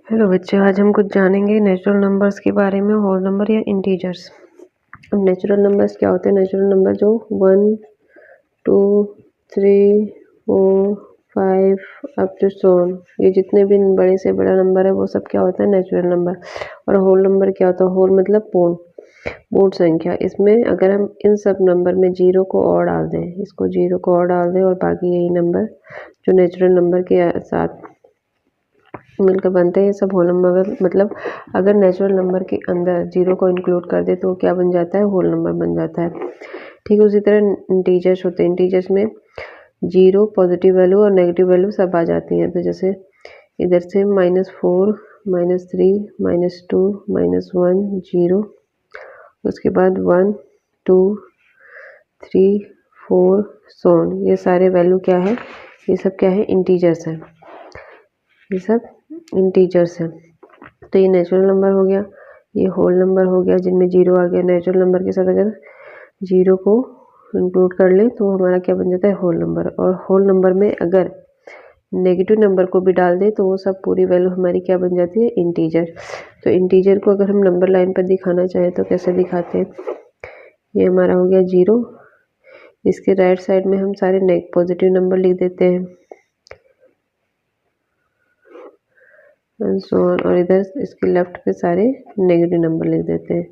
Hello बच्चों, आज हम कुछ जानेंगे नेचुरल नंबर्स के बारे में, होल नंबर या इंटीजर्स। अब नेचुरल नंबर्स क्या होते हैं? नेचुरल नंबर जो 1, 2, 3, 4, 5 अप टू सो ऑन, ये जितने भी बड़े से बड़ा नंबर है वो सब क्या होता है? Natural number. और होल नंबर क्या होता है? होल मतलब पूर्ण संख्या। इसमें अगर हम इन सब नंबर में जीरो को और डाल दें, इसको जीरो को और डाल दें और बाकी यही नंबर जो नेचुरल नंबर के साथ मिलकर बनते हैं, ये सब होल नंबर। मतलब अगर नेचुरल नंबर के अंदर जीरो को इंक्लूड कर दे तो क्या बन जाता है? होल नंबर बन जाता है। ठीक, उसी तरह इंटीजर्स होते हैं। इंटीजर्स में जीरो, पॉजिटिव वैल्यू और नेगेटिव वैल्यू सब आ जाती हैं। तो जैसे इधर से -4, -3, -2, -1, 0, उसके बाद 1, 2, 3, 4 सोन, ये सारे वैल्यू क्या है? ये सब क्या है? इंटीजर्स हैं। ये सब इंटीजर्स हैं। तो ये नेचुरल नंबर हो गया, ये होल नंबर हो गया जिनमें जीरो आ गया। नेचुरल नंबर के साथ अगर जीरो को इंक्लूड कर ले तो हमारा क्या बन जाता है? Whole number. और होल नंबर में अगर नेगेटिव नंबर को भी डाल दे तो वो सब पूरी वैल्यू हमारी क्या बन जाती है? इंटीजर। तो इंटीजर को अगर हम नंबर लाइन पर दिखाना चाहें तो कैसे दिखाते हैं? ये हमारा हो गया जीरो, इसके राइट साइड में हम सारे पॉजिटिव नंबर लिख देते हैं और इधर इसके लेफ्ट पे सारे नेगेटिव नंबर लिख देते हैं।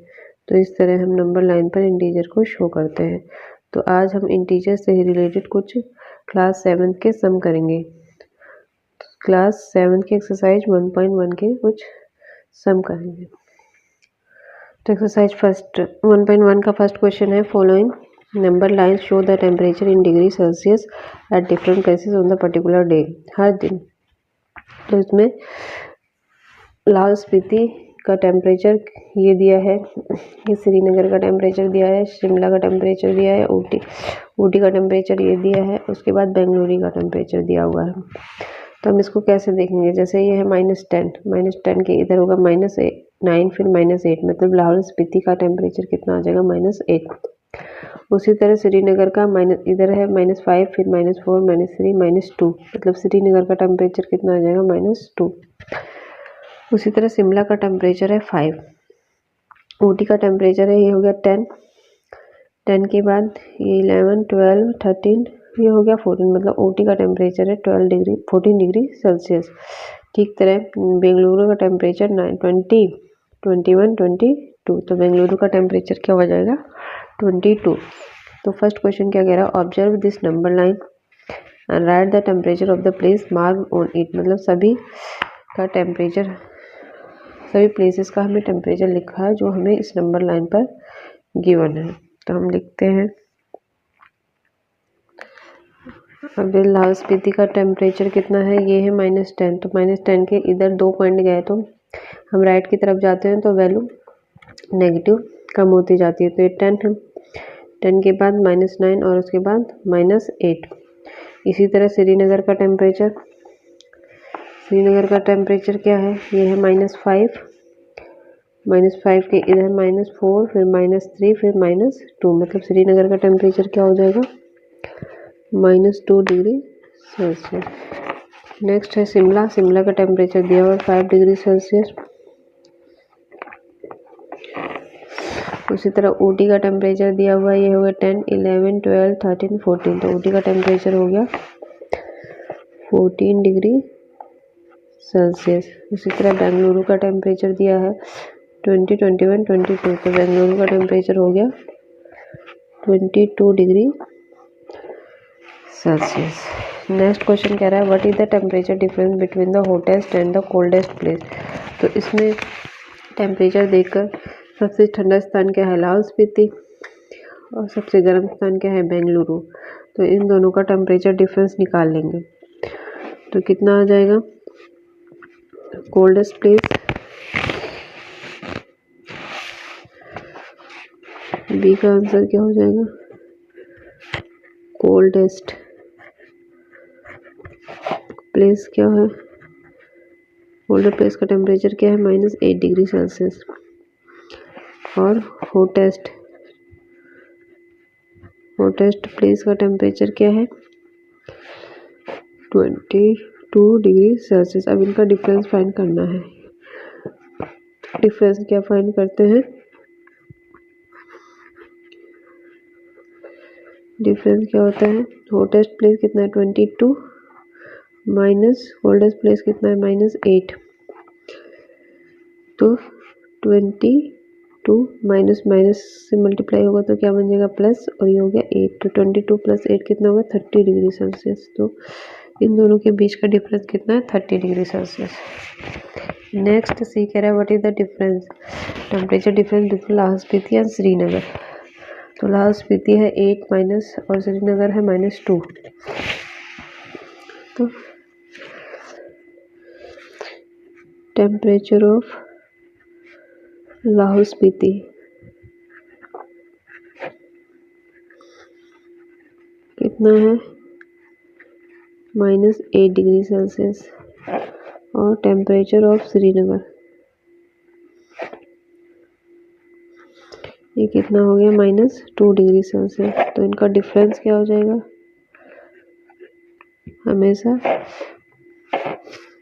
तो इस तरह हम नंबर लाइन पर इंटीजर को शो करते हैं। तो आज हम इंटीजर से ही रिलेटेड कुछ क्लास 7 के सम करेंगे। क्लास 7 की एक्सरसाइज 1.1 के कुछ सम करेंगे। तो एक्सरसाइज 1.1 का फर्स्ट क्वेश्चन है, following number lines show the temperature in degree Celsius at different places on the particular day, हर दिन। तो इसमें लाहौल स्पीति का टेम्परेचर ये दिया है, ये श्रीनगर का टेम्परेचर दिया है, शिमला का टेम्परेचर दिया है, ऊटी का टेम्परेचर ये दिया है, उसके बाद बेंगलुरु का टेम्परेचर दिया हुआ है। तो हम इसको कैसे देखेंगे? जैसे ये है -10 के इधर होगा -9, फिर -8, मतलब लाहौल स्पीति का टेम्परेचर कितना आ जाएगा? -8। उसी तरह श्रीनगर का इधर है -5, फिर -4, -3, -2, मतलब श्रीनगर का टेम्परेचर कितना आ जाएगा? -2। उसी तरह शिमला का टेम्परेचर है 5, ऊटी का टेम्परेचर है ये हो गया 10 के बाद ये 11, 12, 13, ये हो गया 14, मतलब ऊटी का टेम्परेचर है 14 डिग्री सेल्सियस। ठीक तरह बेंगलुरु का टेम्परेचर 20, 21, 22, तो बेंगलुरु का टेम्परेचर क्या हो जाएगा? 22। तो फर्स्ट क्वेश्चन क्या कह रहा है? Observe this number line and right the temperature of the place marked on it, मतलब सभी प्लेसेस का हमें टेम्परेचर लिखा है जो हमें इस नंबर लाइन पर गिवन है। तो हम लिखते हैं, अब लाहौल स्पीति का टेम्परेचर कितना है? ये है -10, तो -10 के इधर 2 पॉइंट गए तो हम राइट की तरफ जाते हैं तो वैल्यू नेगेटिव कम होती जाती है। तो ये 10 के बाद -9 और उसके बाद -8। इसी तरह श्रीनगर का टेम्परेचर क्या है? ये है -5 के इधर -4, फिर -3, फिर -2, मतलब श्रीनगर का टेम्परेचर क्या हो जाएगा? -2 डिग्री सेल्सियस। नेक्स्ट है शिमला का टेम्परेचर दिया हुआ है 5 डिग्री सेल्सियस। उसी तरह ऊटी का टेम्परेचर दिया हुआ है, ये हो गया 10, 11, 12, 13, 14, तो ऊटी का टेम्परेचर हो गया 14 डिग्री सेल्सियस। उसी तरह बेंगलुरु का टेम्परेचर दिया है 20, 21, 22, तो बेंगलुरु का टेम्परेचर हो गया 22 डिग्री सेल्सियस। नेक्स्ट क्वेश्चन कह रहा है, what is the temperature difference between the hottest and the coldest place. तो इसमें टेम्परेचर देखकर सबसे ठंडा स्थान क्या है? लाहौल स्पीति, और सबसे गर्म स्थान क्या है? बेंगलुरु। तो इन दोनों का टेम्परेचर डिफरेंस निकाल लेंगे तो कितना आ जाएगा? कोल्डेस्ट प्लेस, बी का आंसर क्या हो जाएगा? कोल्डेस्ट प्लेस क्या है? कोल्ड प्लेस का टेम्परेचर क्या है? -8 डिग्री सेल्सियस। और हॉटेस्ट प्लेस का टेम्परेचर क्या है? 22 डिग्री सेल्सियस। अब इनका डिफरेंस फाइंड करना है। डिफरेंस क्या फाइंड करते हैं, डिफरेंस क्या होता है, हॉटेस्ट प्लेस कितना है 22 माइनस कोल्डेस्ट प्लेस कितना है -8, तो 22 माइनस माइनस से मल्टीप्लाई होगा तो क्या बन जाएगा प्लस, और ये हो गया 8, तो 22 + 8 कितना होगा 30 डिग्री सेल्सियस। तो इन दोनों के बीच का डिफरेंस कितना है 30 डिग्री सेल्सियस। नेक्स्ट सी कह रहा है what is the difference, temperature difference between Lahaul Spiti and Srinagar. तो लाहौल स्पीति है 8 माइनस और श्रीनगर है -2। तो टेम्परेचर ऑफ लाहौल स्पीति कितना है -8 डिग्री सेल्सियस, और टेम्परेचर ऑफ श्रीनगर ये कितना हो गया -2 डिग्री सेल्सियस। तो इनका डिफरेंस क्या हो जाएगा, हमेशा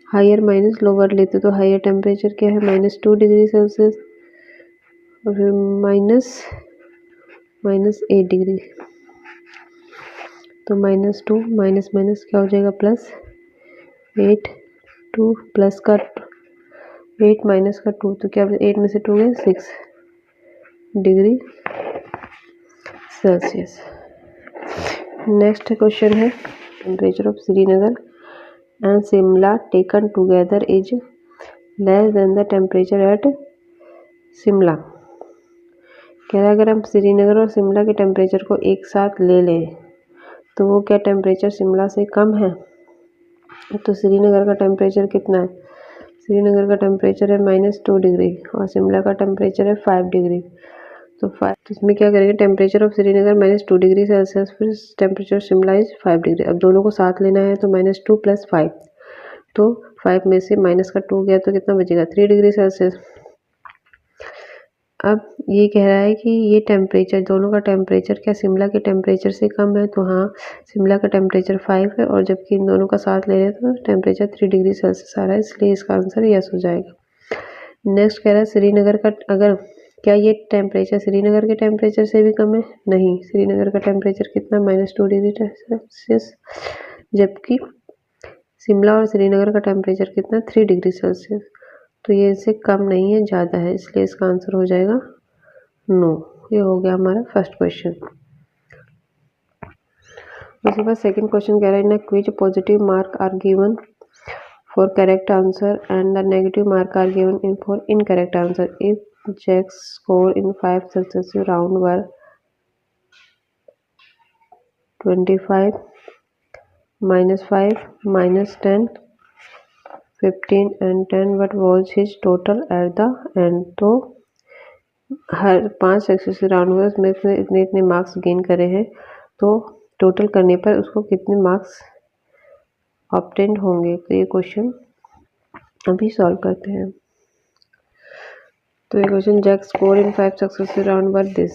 हायर माइनस लोअर लेते तो हायर टेम्परेचर क्या है -2 डिग्री सेल्सियस, और फिर -8 डिग्री, तो -2 माइनस माइनस क्या हो जाएगा +8, 2 प्लस का 8 माइनस का 2, तो क्या 8 में से 2 गए 6 डिग्री सेल्सियस। नेक्स्ट क्वेश्चन है temperature of Srinagar and Shimla taken together is less than the temperature at Shimla. कह रहा है अगर हम श्रीनगर और शिमला के टेम्परेचर को एक साथ ले लें तो वो क्या टेम्परेचर शिमला से कम है। तो श्रीनगर का टेम्परेचर कितना है, श्रीनगर का टेम्परेचर है -2 डिग्री और शिमला का टेम्परेचर है 5 डिग्री। तो इसमें क्या करेंगे, temperature of Srinagar -2 degree Celsius, फिर टेम्परेचर शिमला इज 5 डिग्री। अब दोनों को साथ लेना है तो -2 + 5, तो 5 में से माइनस का 2 गया तो कितना बचेगा 3 डिग्री सेल्सियस। अब ये कह रहा है कि ये टेम्परेचर दोनों का टेम्परेचर क्या शिमला के टेम्परेचर से कम है, तो हाँ शिमला का टेम्परेचर 5 है और जबकि इन दोनों का साथ ले रहे हैं तो टेम्परेचर 3 डिग्री सेल्सियस आ रहा है, इसलिए इसका आंसर यस हो जाएगा। नेक्स्ट कह रहा है श्रीनगर का, अगर क्या ये टेम्परेचर श्रीनगर के टेम्परेचर से भी कम है, नहीं, श्रीनगर का टेम्परेचर कितना -2 डिग्री सेल्सियस, जबकि शिमला और श्रीनगर का टेम्परेचर कितना 3 डिग्री सेल्सियस। तो ये इससे कम नहीं है, ज़्यादा है, इसलिए इसका आंसर हो जाएगा नो। ये हो गया हमारा फर्स्ट क्वेश्चन। उसके बाद सेकंड क्वेश्चन कह रहा है in quiz positive mark are given for correct answer and the negative mark are given in for incorrect answer if Jack's score in 5 successive rounds were 25, -5, -10, 15 and 10. What was his total at the end? तो हर 5 successive round में उसमें इतने इतने marks gain करे हैं, तो total करने पर उसको कितने मार्क्स ऑब्टेन होंगे। तो ये क्वेश्चन अभी सॉल्व करते हैं। तो ये question Jacks score in 5 successive round over this.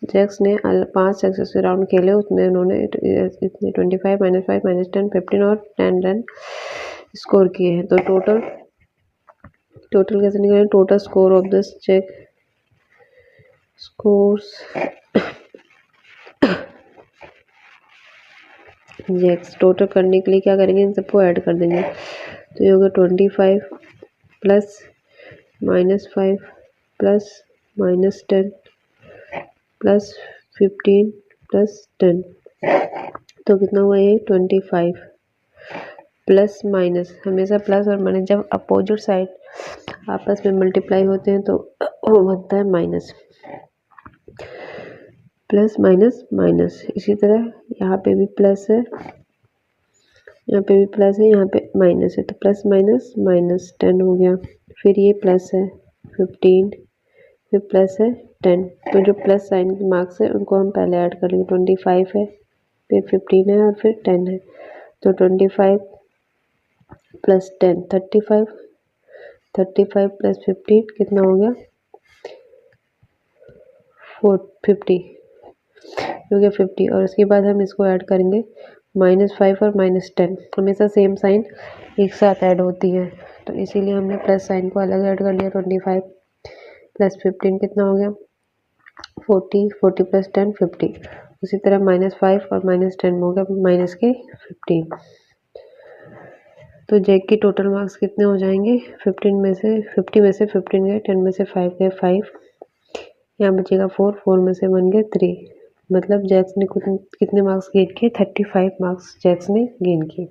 Jacks ने 5 सक्सेसिव राउंड खेले, उसमें उन्होंने इतने 25, -5, -10, 15 और 10 रन स्कोर किए हैं। तो टोटल कैसे निकालें, total score of this Jack scores Jacks total करने के लिए क्या करेंगे, इन सबको ऐड कर देंगे। तो ये होगा 25 प्लस -5 प्लस -10 प्लस 15 प्लस 10, तो कितना हुआ ये 25 प्लस माइनस, हमेशा प्लस और माइनस जब अपोजिट साइड आपस में मल्टीप्लाई होते हैं तो वो बनता है माइनस, प्लस माइनस माइनस। इसी तरह यहाँ पे भी प्लस है, यहाँ पे भी प्लस है, यहाँ पे माइनस है, तो प्लस माइनस -10 हो गया। फिर ये प्लस है 15, फिर प्लस है 10। तो जो प्लस साइन के मार्क्स है उनको हम पहले ऐड कर लेंगे। 25 है, फिर 15 है और फिर 10 है, तो 25 प्लस 10 35, 35 प्लस 15 कितना हो गया 50 हो गया 50। और उसके बाद हम इसको ऐड करेंगे -5 और -10, हमेशा सेम साइन एक साथ ऐड होती है, तो इसीलिए हमने प्लस साइन को अलग ऐड कर लिया। 25 प्लस 15 कितना हो गया 40, 40 प्लस 10 50। उसी तरह -5 और -10 हो गया माइनस के 15। तो जैक की टोटल मार्क्स कितने हो जाएंगे 15 में से 50 में से 15 गए, 10 में से 5 गए 5, यहाँ बचेगा 4, 4 में से 1 गए 3। मतलब जैक्स ने कितने मार्क्स गेन किए 35 मार्क्स जैक्स ने गेन किए।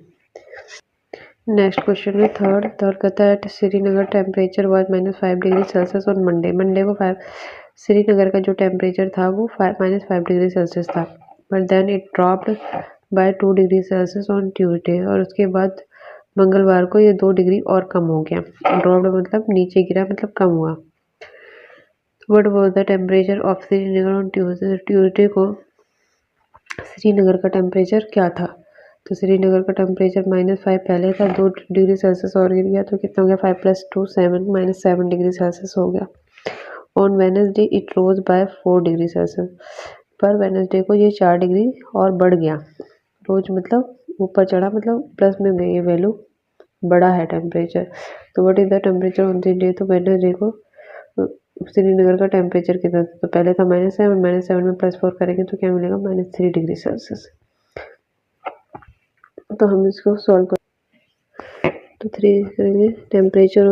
नेक्स्ट क्वेश्चन में थर्ड कहता है Srinagar temperature was -5 degree Celsius on Monday. Monday को श्रीनगर का जो टेम्परेचर था वो -5 डिग्री सेल्सियस था, but then it dropped by 2 degree Celsius on Tuesday. और उसके बाद मंगलवार को ये 2 डिग्री और कम हो गया। ड्रॉप्ड मतलब नीचे गिरा, मतलब कम हुआ। What was the temperature of Srinagar on Tuesday. Tuesday को श्रीनगर का टेम्परेचर क्या था, तो श्रीनगर का टेम्परेचर -5 पहले था, 2 डिग्री सेल्सियस और गिर गया, तो कितना हो गया 5 + 2 7 -7 डिग्री सेल्सियस हो गया। On Wednesday it rose by 4 degree Celsius. पर वेडनेसडे को ये 4 डिग्री और बढ़ गया। रोज मतलब ऊपर चढ़ा, मतलब प्लस में गई, ये वैल्यू बड़ा है टेम्परेचर। तो what is the temperature on this day. तो वेडनेसडे को श्रीनगर का टेम्परेचर कितना था, तो पहले था -7, -7 में +4 करेंगे तो क्या मिलेगा -3 डिग्री सेल्सियस। तो हम इसको सॉल्व कर, तो 3 करेंगे टेम्परेचर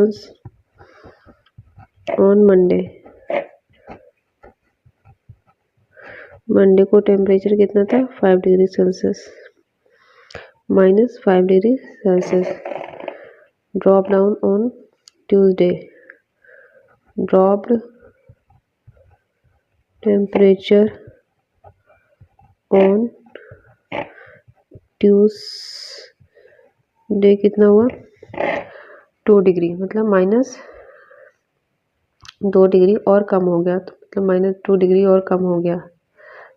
ऑन मंडे। मंडे को टेम्परेचर कितना था 5 degree Celsius, -5 degree Celsius. Drop down on Tuesday, dropped temperature on Tuesday कितना हुआ 2 डिग्री, मतलब -2 डिग्री और कम हो गया, तो मतलब -2 डिग्री और कम हो गया,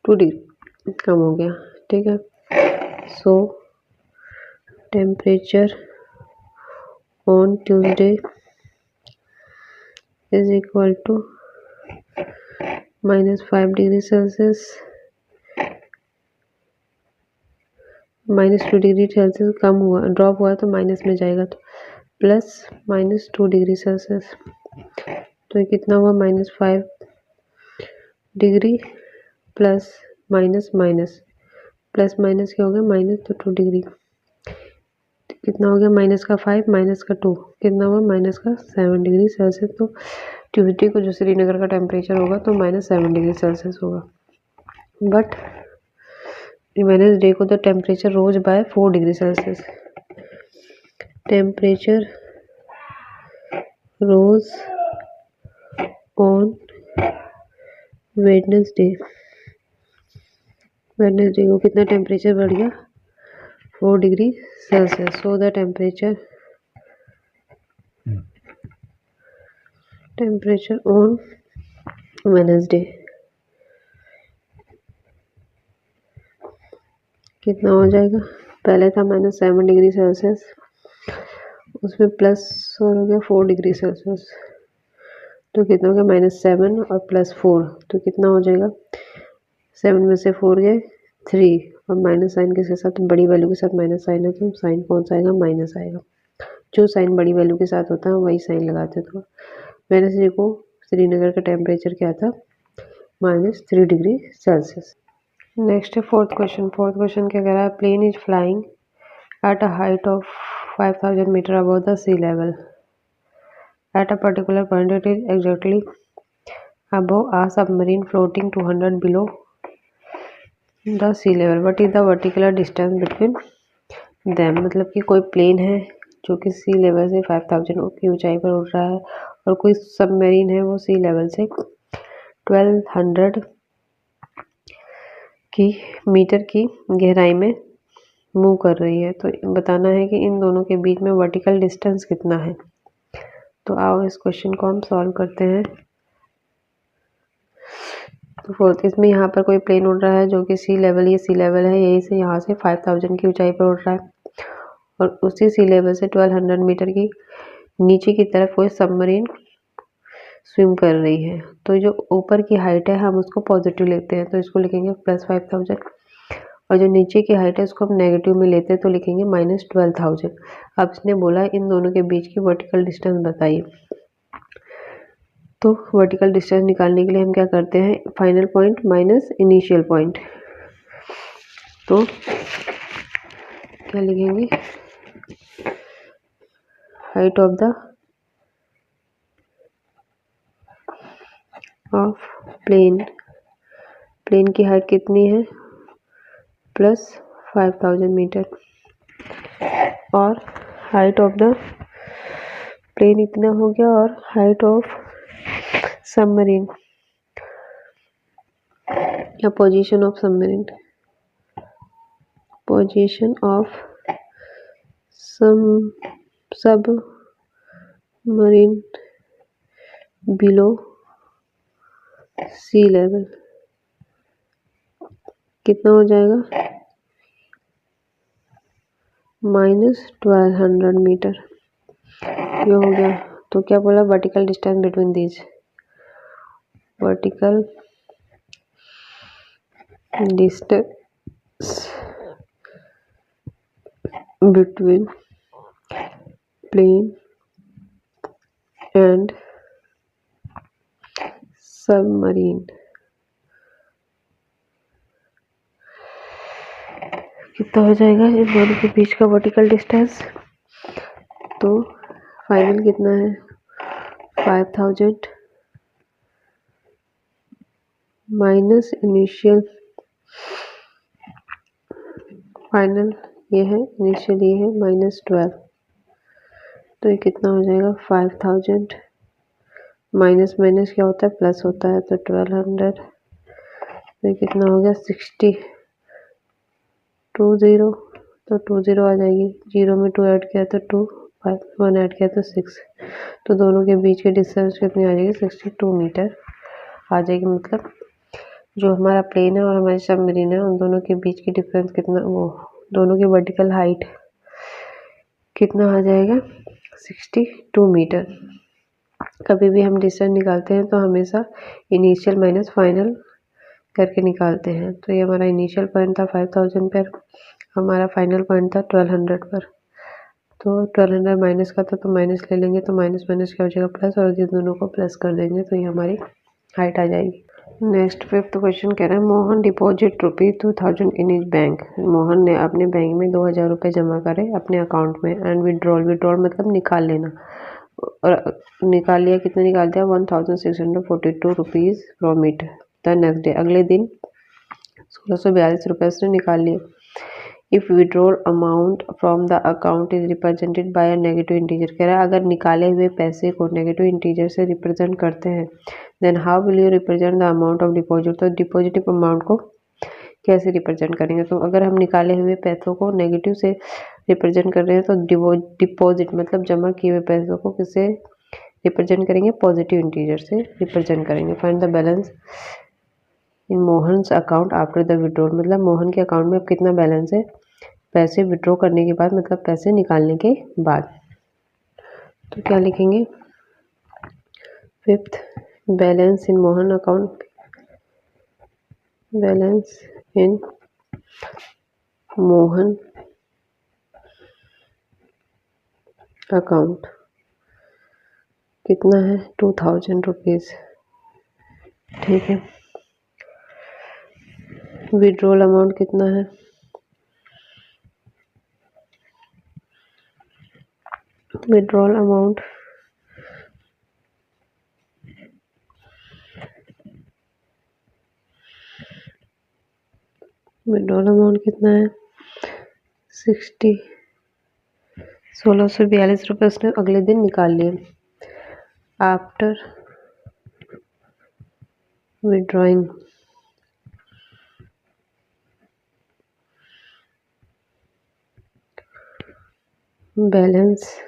2 डिग्री कम हो गया, ठीक है। So temperature on Tuesday is equal to -5 degree Celsius, -2 degree Celsius कम हुआ, ड्रॉप हुआ तो माइनस में जाएगा, तो प्लस -2 डिग्री सेल्सियस। तो ये कितना हुआ -5 degree plus minus minus, plus minus क्या हो गया माइनस, तो 2 डिग्री कितना हो गया -5 -2 कितना हुआ -7 डिग्री सेल्सियस। तो ट्यूसडे को जो श्रीनगर का टेम्परेचर होगा तो -7 डिग्री सेल्सियस होगा, बट वेडनेसडे को the temperature rose by 4 degree Celsius. Temperature rose on Wednesday, Wednesday को कितना टेम्परेचर बढ़ गया 4 degree Celsius. So the temperature on Wednesday कितना हो जाएगा, पहले था -7 डिग्री सेल्सियस, उसमें प्लस और हो गया 4 डिग्री सेल्सियस, तो कितना हो गया -7 और +4, तो कितना हो जाएगा 7 में से 4 गए 3, और माइनस साइन के साथ बड़ी वैल्यू के साथ माइनस साइन है, तो साइन कौन सा आएगा माइनस आएगा। जो साइन बड़ी वैल्यू के साथ होता है वही साइन लगाते। तो वेडनेसडे को श्रीनगर का टेम्परेचर क्या था -3 डिग्री सेल्सियस। नेक्स्ट है फोर्थ क्वेश्चन क्या कह रहा है, plane is flying at a height of 5000 metre above the sea level at a particular point, it is exactly above a submarine floating 200 below the sea level. What is the vertical distance between them? मतलब कि कोई plane है जो कि सी level से 5000 की ऊंचाई पर उड़ रहा है, और कोई सबमरीन है वो सी लेवल से 1200 की मीटर की गहराई में मूव कर रही है। तो बताना है कि इन दोनों के बीच में वर्टिकल डिस्टेंस कितना है। तो आओ इस क्वेश्चन को हम सॉल्व करते हैं। तो फोर्थ, इसमें यहाँ पर कोई प्लेन उड़ रहा है जो कि सी लेवल, ये सी लेवल है, यही से यहाँ से 5000 की ऊंचाई पर उड़ रहा है, और उसी सी लेवल से 1200 मीटर की नीचे की तरफ कोई सबमरीन स्विम कर रही है। तो जो ऊपर की हाइट है हम उसको पॉजिटिव लेते हैं, तो इसको लिखेंगे +5000, और जो नीचे की हाइट है उसको हम नेगेटिव में लेते हैं, तो लिखेंगे -12000। अब इसने बोला इन दोनों के बीच की वर्टिकल डिस्टेंस बताइए। तो वर्टिकल डिस्टेंस निकालने के लिए हम क्या करते हैं, final point minus initial point. तो क्या लिखेंगे, हाइट ऑफ प्लेन, प्लेन की हाइट कितनी है, प्लस 5000 मीटर, और हाइट ऑफ द प्लेन इतना हो गया, और हाइट ऑफ सबमरीन या position of submarine, position of submarine below sea level कितना हो जाएगा, -1200 मीटर। ये हो गया। तो क्या बोला, vertical distance between these, vertical distance between plane and submarine कितना हो जाएगा, इन दोनों के बीच का वर्टिकल डिस्टेंस। तो फाइनल कितना है, 5000 माइनस इनिशियल, फाइनल ये है, इनिशियल ये है, -12। तो ये कितना हो जाएगा, 5000 माइनस माइनस क्या होता है, प्लस होता है, तो 1200। तो ये कितना हो गया, 60 20, तो 20 आ जाएगी, 0 में 2 ऐड किया तो 2, 1 ऐड किया तो 6। तो दोनों के बीच की डिस्टेंस कितनी आ जाएगी, 62 मीटर आ जाएगी। मतलब जो हमारा प्लेन है और हमारी सबमरीन है, उन दोनों के बीच की डिफरेंस कितना, वो दोनों की वर्टिकल हाइट कितना आ जाएगा, 62 मीटर। कभी भी हम डिस्टेंस निकालते हैं तो हमेशा इनिशियल माइनस फाइनल करके निकालते हैं। तो ये हमारा इनिशियल पॉइंट था 5000 पर, हमारा फाइनल पॉइंट था 1200 पर। तो 1200 माइनस का था, तो माइनस ले लेंगे, तो माइनस माइनस क्या हो जाएगा, प्लस, और ये दोनों को प्लस कर देंगे, तो ये हमारी हाइट आ जाएगी। नेक्स्ट 5th क्वेश्चन कह रहा है, Mohan deposit ₹2000 in is bank. Mohan ने अपने बैंक में 2000 रुपये जमा करे अपने अकाउंट में, एंड विड्रॉल, विड्रॉल मतलब निकाल लेना, और निकाल लिया, कितना निकाल दिया, 1642 rupees from it the next day, अगले दिन 1642 रुपये उसने निकाल लिए। If withdrawal amount from the account is represented by a negative integer, कह रहा है अगर निकाले हुए पैसे को नेगेटिव इंटीजर से रिप्रेजेंट करते हैं, then how will you represent the amount of deposit, तो डिपॉजिटिव अमाउंट को कैसे रिप्रेजेंट करेंगे। तो अगर हम निकाले हुए पैसों को नेगेटिव से रिप्रेजेंट कर रहे हैं, तो डिपॉजिट मतलब जमा किए हुए पैसों को किससे रिप्रेजेंट करेंगे, पॉजिटिव इंटीजर से रिप्रेजेंट करेंगे। Find the balance in Mohan's account after the withdrawal, मतलब मोहन के अकाउंट में अब कितना बैलेंस है पैसे विड्रॉ करने के बाद, मतलब पैसे निकालने के बाद। तो क्या लिखेंगे, 5th बैलेंस इन मोहन अकाउंट, बैलेंस इन मोहन अकाउंट कितना है, 2000 रुपीज़। ठीक है, विड्रॉल अमाउंट कितना है, विड्रॉल अमाउंट कितना है, 1642 रुपये उसने अगले दिन निकाल लिए। आफ्टर विड्रॉइंग बैलेंस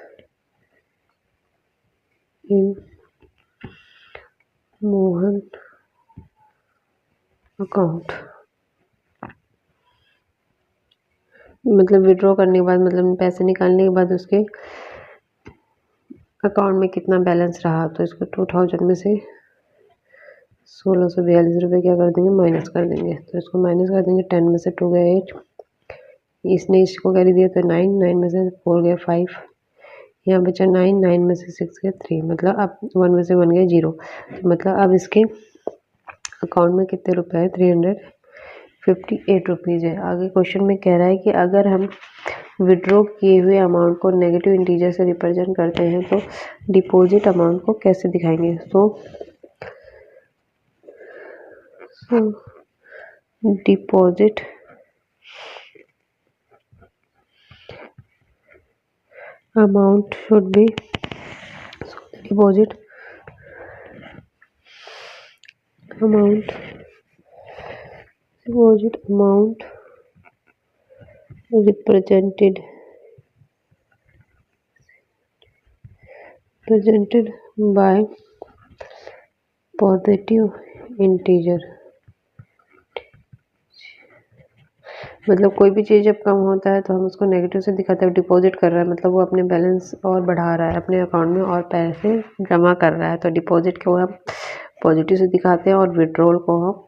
इन मोहन अकाउंट, मतलब विड्रॉ करने के बाद, मतलब पैसे निकालने के बाद उसके अकाउंट में कितना बैलेंस रहा, तो इसको 2000 में से 1642 रुपये क्या कर देंगे, माइनस कर देंगे। तो इसको माइनस कर देंगे, 10 में से 2 गए 8, इसने इसको कैरी दिया तो 9 में से 4 गए 5, यहाँ बचा 9, 9 में से 6 गया 3, मतलब अब 1 में से 1 गया 0, तो मतलब अब इसके अकाउंट में कितने रुपए है, 358 रुपीज़ है। आगे क्वेश्चन में कह रहा है कि अगर हम विड्रॉ किए हुए अमाउंट को नेगेटिव इंटीजर से रिप्रेजेंट करते हैं तो डिपॉजिट अमाउंट को कैसे दिखाएंगे। सो deposit amount should be, so the deposit amount represented by positive integer, मतलब कोई भी चीज़ जब कम होता है तो हम उसको नेगेटिव से दिखाते हैं। डिपॉजिट कर रहा है मतलब वो अपने बैलेंस और बढ़ा रहा है, अपने अकाउंट में और पैसे जमा कर रहा है, तो डिपॉजिट को हम पॉजिटिव से दिखाते हैं और विड्रॉल को हम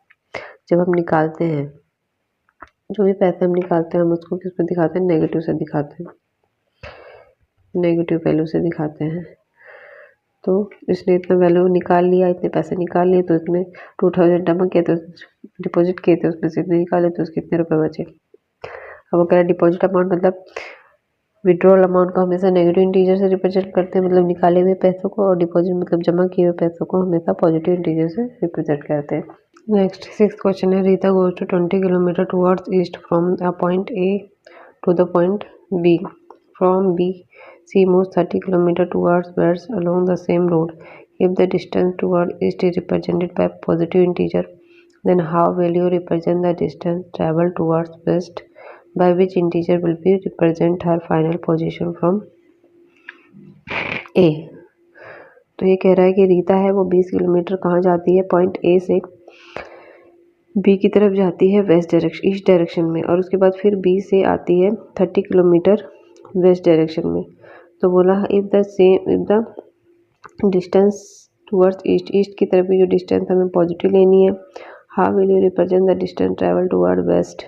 जब हम निकालते हैं, जो भी पैसे हम निकालते हैं हम उसको किस पे दिखाते हैं, नेगेटिव से दिखाते हैं, नेगेटिव वैल्यू से दिखाते हैं। तो इसने इतना वैल्यू निकाल लिया, इतने पैसे निकाल लिए, तो इसने 2000 जमा किए, तो डिपॉजिट किए थे, उसमें से इतने निकाले तो उसके कितने रुपए बचे। अब वो कह रहा है डिपॉजिट अमाउंट मतलब विड्रॉल अमाउंट को हमेशा नेगेटिव इंटीजर से रिप्रेजेंट करते हैं, मतलब निकाले हुए पैसों को, और डिपॉजिट मतलब जमा किए हुए पैसों को हमेशा पॉजिटिव इंटीजर से रिप्रेजेंट करते हैं। नेक्स्ट 6th क्वेश्चन है, Rita goes to 20 kilometre towards east from the point A to the point B, from B she moves 30 kilometers towards west along the same road. If the distance toward east is represented by positive integer, then how will you represent the distance traveled towards west, by which integer will be represent her final position from A। तो ये कह रहा है कि रीता है वो 20 kilometre कहाँ जाती है, पॉइंट ए से बी की तरफ जाती है वेस्ट डायरेक्शन, ईस्ट डायरेक्शन में, और उसके बाद फिर बी से आती है 30 किलोमीटर वेस्ट डायरेक्शन में। तो बोला if the distance towards east, east की तरफ की जो डिस्टेंस हमें पॉजिटिव लेनी है, how will you represent the distance travel toward west,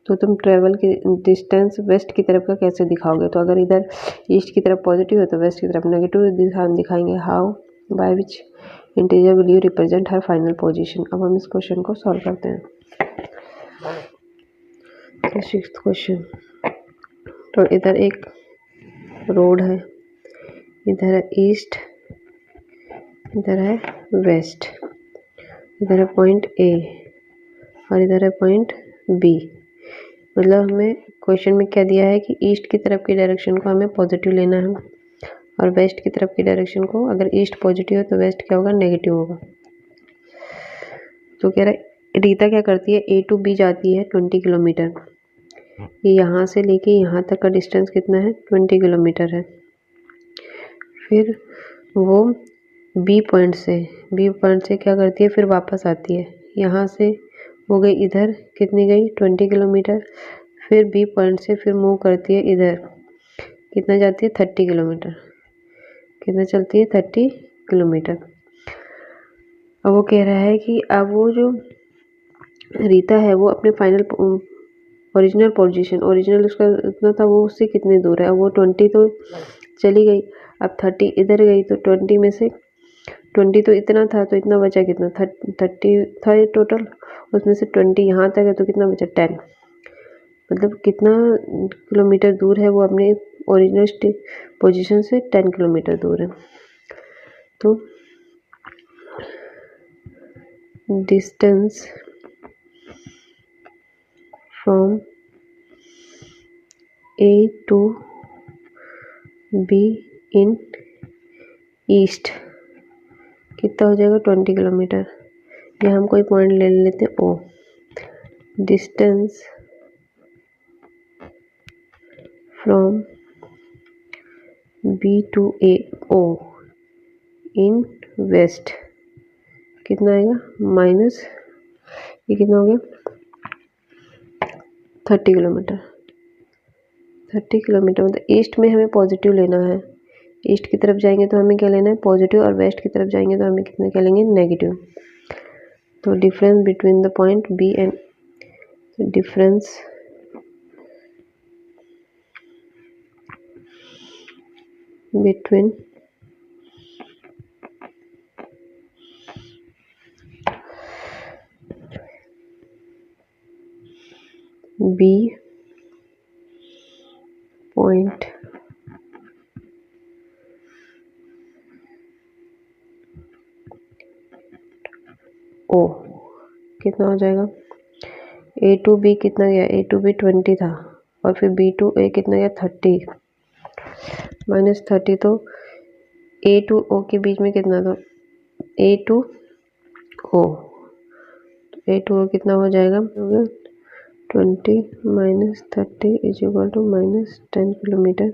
तो तुम ट्रैवल की डिस्टेंस वेस्ट की तरफ का कैसे दिखाओगे। तो अगर इधर ईस्ट की तरफ पॉजिटिव है तो वेस्ट की तरफ नेगेटिव दिखाएंगे। How, by which integer will you represent her final position. अब हम इस क्वेश्चन को सॉल्व करते हैं। तो 6th क्वेश्चन, तो इधर एक रोड है, इधर है ईस्ट, इधर है वेस्ट, इधर है पॉइंट ए और इधर है पॉइंट बी। मतलब हमें क्वेश्चन में क्या दिया है कि ईस्ट की तरफ की डायरेक्शन को हमें पॉजिटिव लेना है और वेस्ट की तरफ की डायरेक्शन को, अगर ईस्ट पॉजिटिव है तो वेस्ट क्या होगा, नेगेटिव होगा। तो कह रहा है रीता क्या करती है, ए टू बी जाती है 20 किलोमीटर, ये यहाँ से लेके यहाँ तक का डिस्टेंस कितना है, 20 किलोमीटर है। फिर वो बी पॉइंट से क्या करती है, फिर वापस आती है, यहाँ से हो गई इधर कितनी गई, 20 किलोमीटर, फिर बी पॉइंट से फिर मूव करती है इधर, कितना जाती है, 30 किलोमीटर, कितना चलती है, 30 किलोमीटर। अब वो कह रहा है कि अब वो जो रीता है वो अपने फाइनल ओरिजिनल उसका इतना था, वो उससे कितनी दूर है। अब वो 20 तो चली गई, अब 30 इधर गई, तो 20 में से 20 तो इतना था, तो इतना बचा कितना, 30 था ये टोटल, उसमें से 20 यहाँ तक है, तो कितना बचा, 10। मतलब कितना किलोमीटर दूर है वो अपने ओरिजिनल पोजीशन से, 10 किलोमीटर दूर है। तो distance from A to B in east कितना हो जाएगा, 20 किलोमीटर। या हम कोई पॉइंट ले लेते हैं O, distance from B to A O in west कितना आएगा, माइनस, ये कितना हो गया, 30 किलोमीटर। 30 किलोमीटर मतलब ईस्ट में हमें पॉजिटिव लेना है, ईस्ट की तरफ जाएंगे तो हमें क्या लेना है, पॉजिटिव, और वेस्ट की तरफ जाएंगे तो हमें कितना क्या लेंगे, नेगेटिव। तो difference between the point B and between B point O कितना हो जाएगा। A टू B कितना गया, A टू B 20 था और फिर B टू A कितना गया 30 -30, तो A टू O के बीच में कितना था, A to O, A to O कितना हो जाएगा 20 -30 इज इक्वल टू -10 किलोमीटर।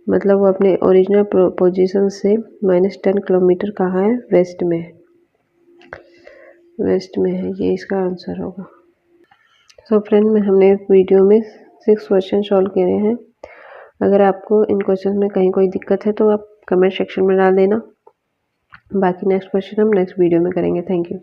मतलब वो अपने ओरिजिनल पोजीशन से -10 किलोमीटर कहाँ है, वेस्ट में है, वेस्ट में है, ये इसका आंसर होगा। सो फ्रेंड में हमने इस वीडियो में 6 क्वेश्चन सॉल्व किए हैं। अगर आपको इन क्वेश्चन में कहीं कोई दिक्कत है तो आप कमेंट सेक्शन में डाल देना। बाकी नेक्स्ट क्वेश्चन हम नेक्स्ट वीडियो में करेंगे। Thank you.